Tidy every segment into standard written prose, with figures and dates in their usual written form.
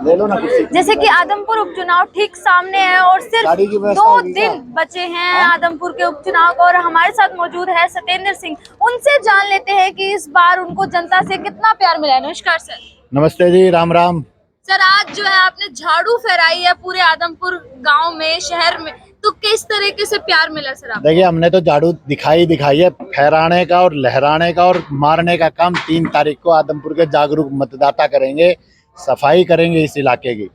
ले लो ना कुर्सी। जैसे कि आदमपुर उपचुनाव ठीक सामने है और सिर्फ गाड़ी की व्यवस्था 2 होगी क्या? दिन बचे हैं आदमपुर के उपचुनाव को, और हमारे साथ मौजूद है सत्येंद्र सिंह। उनसे जान लेते हैं कि इस बार उनको जनता से कितना प्यार मिला है। नमस्कार सर। नमस्ते जी, राम राम। सर, आज जो है आपने झाड़ू फहराई है पूरे आदमपुर गांव में, शहर में, तो किस तरीके से प्यार मिला सर आपको? देखिए, हमने तो झाड़ू दिखाई है। फहराने का और लहराने का और मारने का काम 3 तारीख को आदमपुर के जागरूक मतदाता करेंगे। सफाई करेंगे इस इलाके की,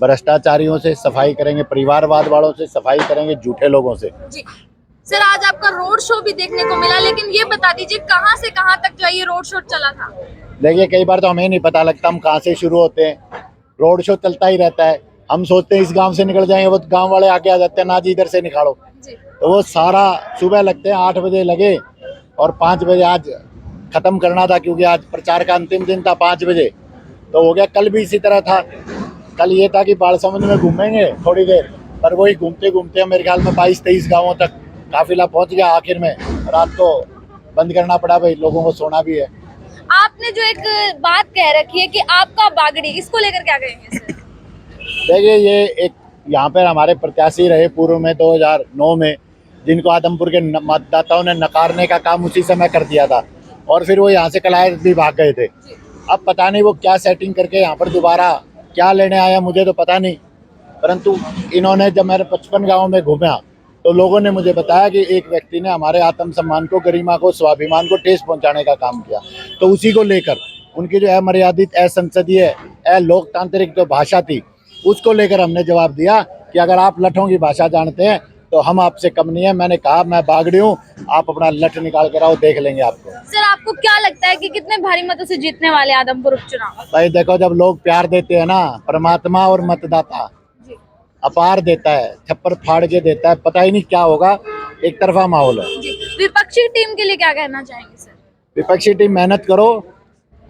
भ्रष्टाचारियों से सफाई करेंगे, परिवारवाद वालों से सफाई करेंगे, झूठे लोगों से। जी सर, आज आपका रोड शो भी देखने को मिला, लेकिन ये बता दीजिए कहां से कहां तक जो है ये रोड शो चला था? देखिए, कई बार तो हमें नहीं पता लगता हम कहाँ से शुरू होते हैं। रोड शो चलता ही रहता है। हम सोचते हैं इस गांव से निकल जाएंगे, वो गांव वाले आके आ जाते हैं, ना जी इधर से निकालो। तो वो सारा सुबह लगते हैं, 8 बजे लगे और 5 बजे आज खत्म करना था, क्योंकि आज प्रचार का अंतिम दिन था 5 बजे। तो हो गया। कल भी इसी तरह था। कल ये था कि बालसमुंद में घूमेंगे थोड़ी देर, पर वही घूमते घूमते मेरे ख्याल में 22-23 गाँवों तक काफिला पहुंच गया। आखिर में रात को बंद करना पड़ा, भाई लोगों को सोना भी है। आपने जो एक बात कह रखी है कि आपका बागड़ी, इसको लेकर क्या कहेंगे सर? देखिए, ये एक यहाँ पर हमारे प्रत्याशी रहे पूर्व में 2009 में, जिनको आदमपुर के मतदाताओं ने नकारने का काम उसी समय कर दिया था, और फिर वो यहाँ से कलायत भी भाग गए थे। अब पता नहीं वो क्या सेटिंग करके यहाँ पर दोबारा क्या लेने आया, मुझे तो पता नहीं। परंतु इन्होंने, जब मैंने 55 गाँव में घूमा, तो लोगों ने मुझे बताया कि एक व्यक्ति ने हमारे आत्मसम्मान को, गरिमा को, स्वाभिमान को ठेस पहुंचाने का काम किया। तो उसी को लेकर उनकी जो अमर्यादित, असंसदीय, अलोकतांत्रिक जो भाषा थी, उसको लेकर हमने जवाब दिया कि अगर आप लठों की भाषा जानते हैं तो हम आपसे कम नहीं है। मैंने कहा, मैं बागड़ी हूँ, आप अपना लठ निकाल कर आओ, देख लेंगे आपको। सर, आपको क्या लगता है कि कितने भारी मतों से जीतने वाले आदमपुर उपचुनाव? भाई देखो, जब लोग प्यार देते हैं ना, परमात्मा और मतदाता अपार देता है, छप्पर फाड़ के देता है, पता ही नहीं क्या होगा। एक तरफा माहौल है। विपक्षी टीम के लिए क्या कहना चाहेंगे सर? विपक्षी टीम मेहनत करो।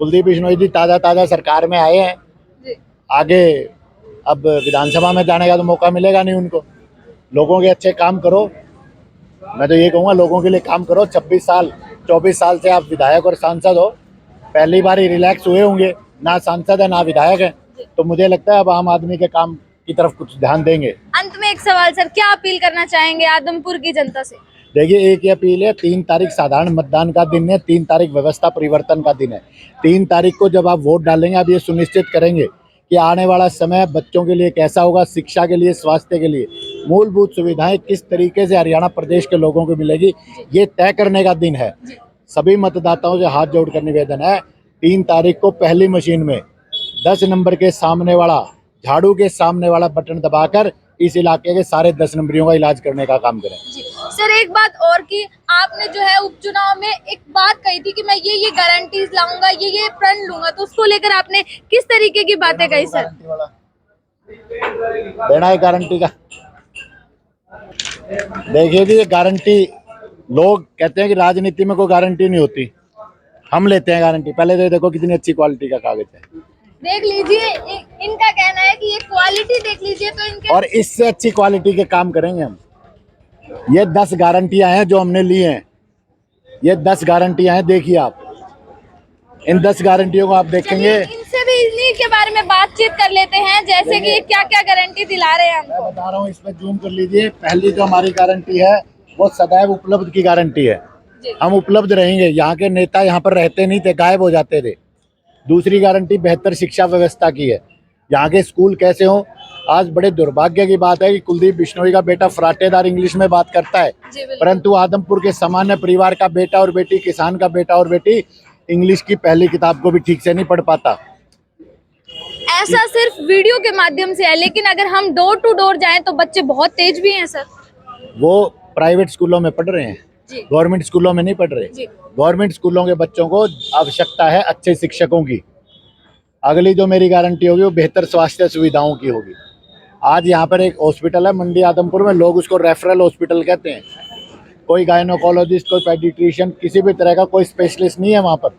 कुलदीप बिश्नोई जी ताजा सरकार में आए हैं। आगे अब विधानसभा में जाने का तो मौका मिलेगा नहीं उनको। लोगों के अच्छे काम करो। मैं तो ये कहूँगा, लोगों के लिए काम करो। 24 साल से आप विधायक और सांसद हो, पहली बार ही रिलैक्स हुए होंगे। ना सांसद है ना विधायक है, तो मुझे लगता है अब आम आदमी के काम की तरफ कुछ ध्यान देंगे। अंत में एक सवाल सर, क्या अपील करना चाहेंगे आदमपुर की जनता से? देखिए, एक ही अपील है। 3 तारीख साधारण मतदान का दिन है। 3 तारीख व्यवस्था परिवर्तन का दिन है। 3 तारीख को जब आप वोट डालेंगे, आप ये सुनिश्चित करेंगे कि आने वाला समय बच्चों के लिए कैसा होगा, शिक्षा के लिए, स्वास्थ्य के लिए, मूलभूत सुविधाएं किस तरीके से हरियाणा प्रदेश के लोगों को मिलेगी, ये तय करने का दिन है। सभी मतदाताओं से हाथ जोड़कर निवेदन है, 3 तारीख को पहली मशीन में 10 नंबर के सामने वाला, झाड़ू के सामने वाला बटन दबाकर इस इलाके के सारे 10 नंबरियों का इलाज करने का काम करें। सर, एक बात और की, आपने जो है उपचुनाव में एक बात कही थी कि मैं ये गारंटीज लाऊंगा, ये प्रण लूंगा, तो उसको लेकर आपने किस तरीके की बातें कही सर? देना है गारंटी का। देखिए जी, ये गारंटी, लोग कहते हैं कि राजनीति में कोई गारंटी नहीं होती, हम लेते हैं गारंटी। पहले तो देखो कितनी अच्छी क्वालिटी का कागज है, देख लीजिए। इनका कहना है कि ये क्वालिटी देख लीजिए, तो इनके, और इससे अच्छी क्वालिटी के काम करेंगे हम। ये 10 गारंटियां हैं जो हमने ली हैं। ये 10 गारंटियां हैं, देखिए आप। इन 10 गारंटियों को आप देखेंगे। इनसे भी इन्हीं के बारे में बातचीत कर लेते हैं, जैसे कि क्या क्या गारंटी दिला रहे हैं मैं हमको। बता रहा हूँ, इसमें जूम कर लीजिए। पहली जो हमारी गारंटी है वो सदैव उपलब्ध की गारंटी है। हम उपलब्ध रहेंगे। यहाँ के नेता यहाँ पर रहते नहीं थे, गायब हो जाते थे। दूसरी गारंटी बेहतर शिक्षा व्यवस्था की है। यहाँ के स्कूल कैसे हो, आज बड़े दुर्भाग्य की बात है कि कुलदीप बिश्नोई का बेटा फराटेदार इंग्लिश में बात करता है, परंतु आदमपुर के सामान्य परिवार का बेटा और बेटी, किसान का बेटा और बेटी इंग्लिश की पहली किताब को भी ठीक से नहीं पढ़ पाता। ऐसा सिर्फ वीडियो के माध्यम से है, लेकिन अगर हम डोर टू डोर जाएं तो बच्चे बहुत तेज भी हैं सर। वो प्राइवेट स्कूलों में पढ़ रहे हैं, गवर्नमेंट स्कूलों में नहीं पढ़ रहे। गवर्नमेंट स्कूलों के बच्चों को आवश्यकता है अच्छे शिक्षकों की। अगली जो मेरी गारंटी होगी वो बेहतर स्वास्थ्य सुविधाओं की होगी। आज यहाँ पर एक हॉस्पिटल है मंडी आदमपुर में, लोग उसको रेफरल हॉस्पिटल कहते हैं। कोई गायनोकोलॉजिस्ट, कोई पेडिट्रिशियन, किसी भी तरह का कोई स्पेशलिस्ट नहीं है वहाँ पर।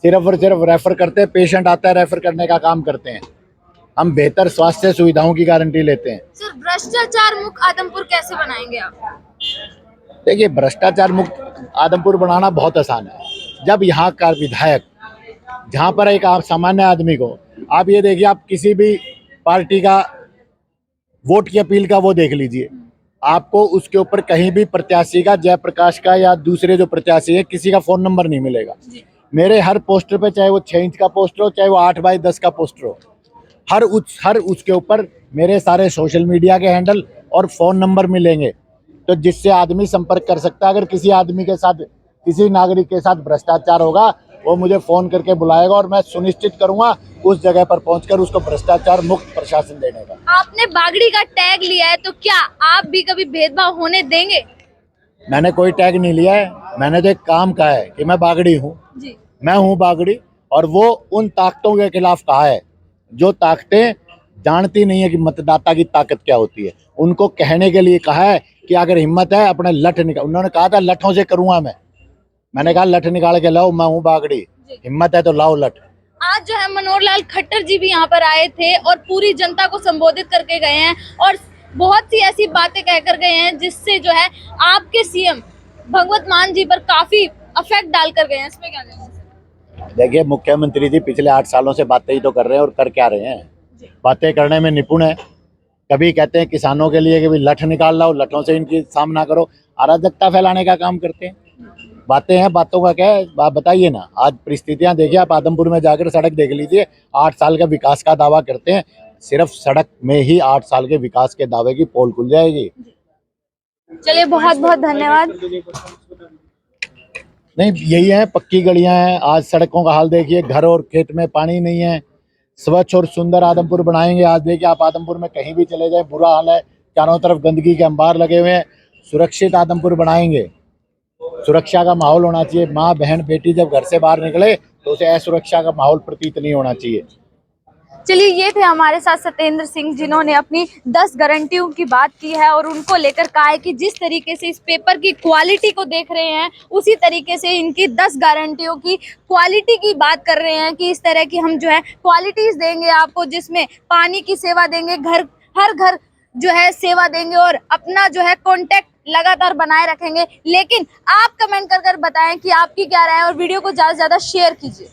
सिर्फ और सिर्फ रेफर करते हैं, पेशेंट आता है रेफर करने का काम करते हैं। हम बेहतर स्वास्थ्य सुविधाओं की गारंटी लेते हैं। सर, भ्रष्टाचार मुक्त आदमपुर कैसे बनाएंगे आप? देखिए, भ्रष्टाचार मुक्त आदमपुर बनाना बहुत आसान है। जब यहाँ का विधायक, जहाँ पर एक सामान्य आदमी को आप ये देखिए, आप किसी भी पार्टी का वोट की अपील का वो देख लीजिए, आपको उसके ऊपर कहीं भी प्रत्याशी का, जयप्रकाश का या दूसरे जो प्रत्याशी है, किसी का फोन नंबर नहीं मिलेगा। मेरे हर पोस्टर पे, चाहे वो 6 इंच का पोस्टर हो, चाहे वो 8x10 का पोस्टर हो, हर उसके ऊपर मेरे सारे सोशल मीडिया के हैंडल और फोन नंबर मिलेंगे, तो जिससे आदमी संपर्क कर सकता है। अगर किसी आदमी के साथ, किसी नागरिक के साथ भ्रष्टाचार होगा, वो मुझे फोन करके बुलाएगा और मैं सुनिश्चित करूंगा उस जगह पर पहुंचकर उसको भ्रष्टाचार मुक्त प्रशासन देने का। आपने बागड़ी का टैग लिया है, तो क्या आप भी कभी भेदभाव होने देंगे? मैंने कोई टैग नहीं लिया है, मैंने तो एक काम कहा है कि मैं बागड़ी हूँ, जी। मैं हूँ बागड़ी। और वो उन ताकतों के खिलाफ कहा है जो ताकतें जानती नहीं है कि मतदाता की ताकत क्या होती है। उनको कहने के लिए कहा है कि अगर हिम्मत है अपने लठ निकाल, उन्होंने कहा था लठों से करूंगा मैंने कहा लठ निकाल के लाओ, मैं हूँ बागड़ी, हिम्मत है तो लाओ लठ। आज जो है मनोहर लाल खट्टर जी भी यहाँ पर आए थे और पूरी जनता को संबोधित करके गए हैं और बहुत सी ऐसी बातें कहकर गए हैं जिससे जो है आपके सीएम भगवत मान जी पर काफी अफेक्ट डालकर गए हैं। इसमें क्या कहना है? देखिए, मुख्यमंत्री जी पिछले 8 सालों से बातें ही तो कर रहे हैं और कर क्या रहे हैं, बातें करने में निपुण है। कभी कहते हैं किसानों के लिए कि भाई लठ निकाल लाओ, लठों से इनकी सामना करो, अराजकता फैलाने का काम करते हैं। बातें हैं, बातों का क्या है, आप बताइए ना। आज परिस्थितियां देखिए, आप आदमपुर में जाकर सड़क देख लीजिए, 8 साल का विकास का दावा करते हैं, सिर्फ सड़क में ही 8 साल के विकास के दावे की पोल खुल जाएगी। चलिए, बहुत बहुत धन्यवाद। नहीं, यही है, पक्की गलियां हैं। आज सड़कों का हाल देखिए, घर और खेत में पानी नहीं है। स्वच्छ और सुंदर आदमपुर बनाएंगे। आज देखिए, आप आदमपुर में कहीं भी चले जाए, बुरा हाल है, चारों तरफ गंदगी के अंबार लगे हुए हैं। सुरक्षित आदमपुर बनाएंगे, सुरक्षा का माहौल होना चाहिए। माँ बहन बेटी जब घर से बाहर निकले तो उसे असुरक्षा का माहौल प्रतीत नहीं होना चाहिए। चलिए, ये थे हमारे साथ सत्येंद्र सिंह, जिन्होंने अपनी 10 गारंटियों की बात की है और उनको लेकर कहा है कि जिस तरीके से इस पेपर की क्वालिटी को देख रहे हैं, उसी तरीके से इनकी 10 गारंटियों की क्वालिटी की बात कर रहे हैं कि इस तरह की हम जो है क्वालिटीज देंगे आपको, जिसमें पानी की सेवा देंगे, हर घर जो है सेवा देंगे और अपना जो है कॉन्टेक्ट लगातार बनाए रखेंगे। लेकिन आप कमेंट कर बताएं कि आपकी क्या राय है और वीडियो को ज्यादा से ज्यादा शेयर कीजिए।